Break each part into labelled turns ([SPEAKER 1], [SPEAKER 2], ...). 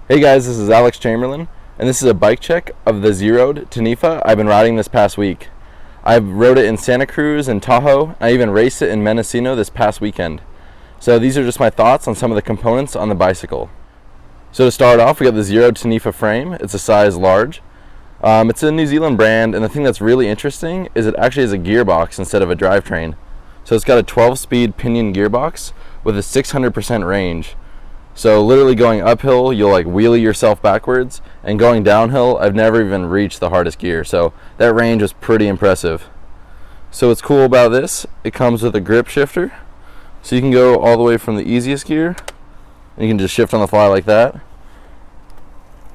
[SPEAKER 1] Hey guys, this is Alex Chamberlin, and this is a bike check of the Zerode Taniwha I've been riding this past week. I've rode it in Santa Cruz and Tahoe. I even raced it in Mendocino this past weekend. So these are just my thoughts on some of the components on the bicycle. So to start off, we got the Zerode Taniwha frame. It's a size large. It's a New Zealand brand, and the thing that's really interesting is it actually has a gearbox instead of a drivetrain. So it's got a 12-speed Pinion gearbox with a 600% range. So literally going uphill, you'll like wheelie yourself backwards, and going downhill, I've never even reached the hardest gear. So that range was pretty impressive. So what's cool about this, it comes with a grip shifter. So you can go all the way from the easiest gear, and you can just shift on the fly like that.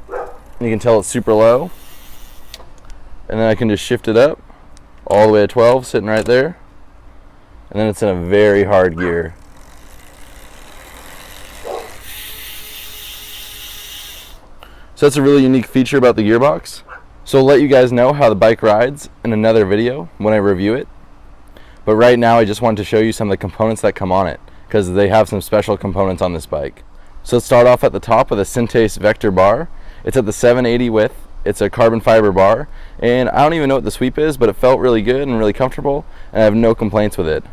[SPEAKER 1] And you can tell it's super low. And then I can just shift it up all the way to 12, sitting right there. And then it's in a very hard gear. So that's a really unique feature about the gearbox. So I'll let you guys know how the bike rides in another video when I review it. But right now I just wanted to show you some of the components that come on it, because they have some special components on this bike. So let's start off at the top with a Syntace Vector bar. It's at the 780 width. It's a carbon fiber bar, and I don't even know what the sweep is, but it felt really good and really comfortable, and I have no complaints with it.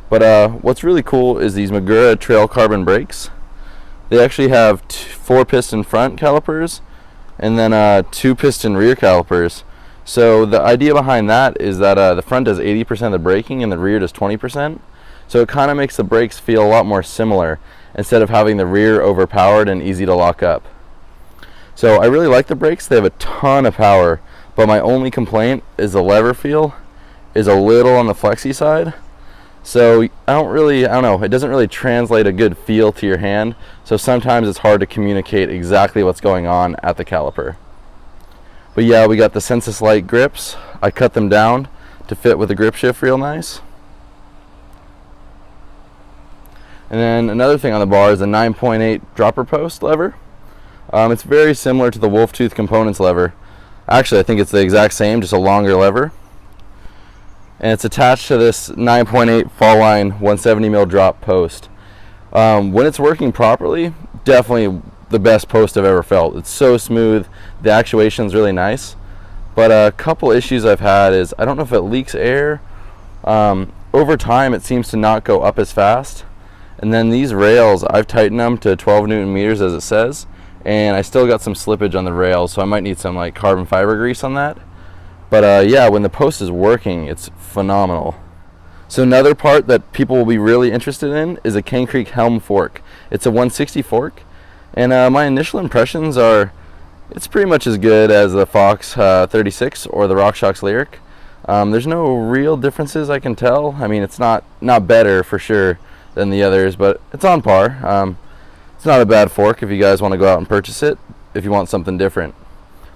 [SPEAKER 1] But what's really cool is these Magura trail carbon brakes. They actually have 4 piston front calipers and then 2 piston rear calipers. So the idea behind that is that the front does 80% of the braking and the rear does 20%. So it kind of makes the brakes feel a lot more similar instead of having the rear overpowered and easy to lock up. So I really like the brakes. They have a ton of power, but my only complaint is the lever feel is a little on the flexy side. So I don't know, it doesn't really translate a good feel to your hand, so sometimes it's hard to communicate exactly what's going on at the caliper. But yeah, we got the Syntace light grips. I cut them down to fit with the grip shift real nice. And then another thing on the bar is a 9.8 dropper post lever. It's very similar to the Wolf Tooth Components lever. Actually, I think it's the exact same, just a longer lever. And it's attached to this 9.8 fall line 170mm drop post. When it's working properly, definitely the best post I've ever felt. It's so smooth, the actuation is really nice. But a couple issues I've had is I don't know if it leaks air. Over time it seems to not go up as fast. And then these rails, I've tightened them to 12 Newton meters as it says, and I still got some slippage on the rails, so I might need some like carbon fiber grease on that. But yeah, when the post is working, it's phenomenal. So another part that people will be really interested in is a Cane Creek Helm fork. It's a 160 fork, and my initial impressions are it's pretty much as good as the Fox 36 or the RockShox Lyric. There's no real differences I can tell. I mean, it's not better for sure than the others, but it's on par. It's not a bad fork if you guys want to go out and purchase it, if you want something different.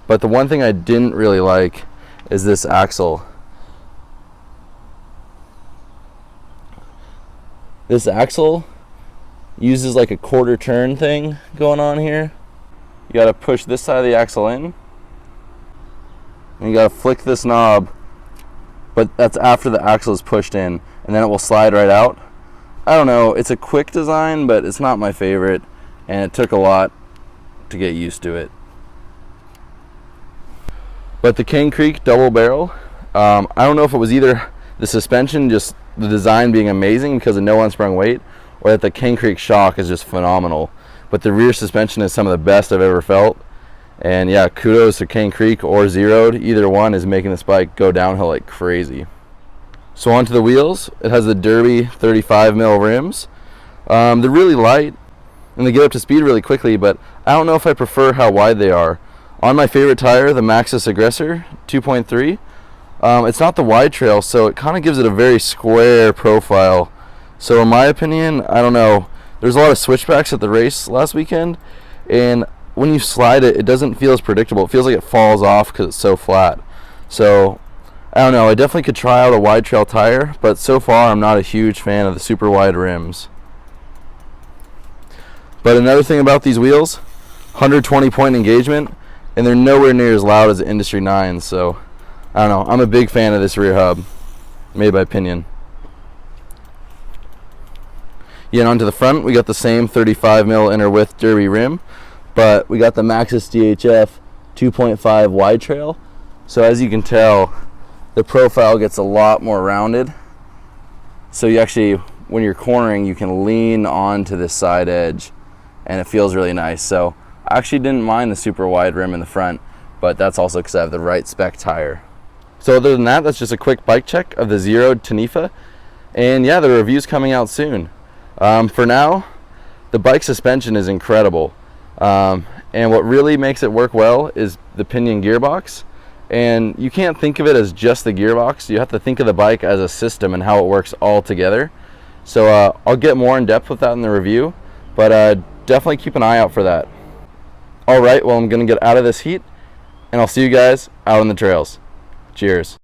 [SPEAKER 1] But the one thing I didn't really like is this axle. This axle uses like a quarter turn thing going on here. You gotta push this side of the axle in, and you gotta flick this knob, but that's after the axle is pushed in, and then it will slide right out. I don't know, it's a quick design, but it's not my favorite, and it took a lot to get used to it. But the Cane Creek double barrel, I don't know if it was either the suspension, just the design being amazing because of no unsprung weight, or that the Cane Creek shock is just phenomenal. But the rear suspension is some of the best I've ever felt. And yeah, kudos to Cane Creek or Zerode. Either one is making this bike go downhill like crazy. So onto the wheels. It has the Derby 35mm rims. They're really light and they get up to speed really quickly, but I don't know if I prefer how wide they are. On my favorite tire, the Maxxis Aggressor 2.3, it's not the wide trail, so it kind of gives it a very square profile. So in my opinion, I don't know, there's a lot of switchbacks at the race last weekend, and when you slide it, it doesn't feel as predictable. It feels like it falls off because it's so flat. So I don't know, I definitely could try out a wide trail tire, but so far I'm not a huge fan of the super wide rims. But another thing about these wheels, 120 point engagement, and they're nowhere near as loud as the Industry 9s, so I don't know, I'm a big fan of this rear hub, made by Pinion. Yeah, and onto the front, we got the same 35mm inner width Derby rim, but we got the Maxxis DHF 2.5 wide trail. So as you can tell, the profile gets a lot more rounded. So you actually, when you're cornering, you can lean onto this side edge and it feels really nice. So I actually didn't mind the super wide rim in the front, but that's also because I have the right spec tire. So other than that, that's just a quick bike check of the Zerode Taniwha. And yeah, the review's coming out soon. For now, the bike suspension is incredible. And what really makes it work well is the Pinion gearbox. And you can't think of it as just the gearbox. You have to think of the bike as a system and how it works all together. So I'll get more in depth with that in the review, but definitely keep an eye out for that. All right, well, I'm gonna get out of this heat and I'll see you guys out on the trails. Cheers.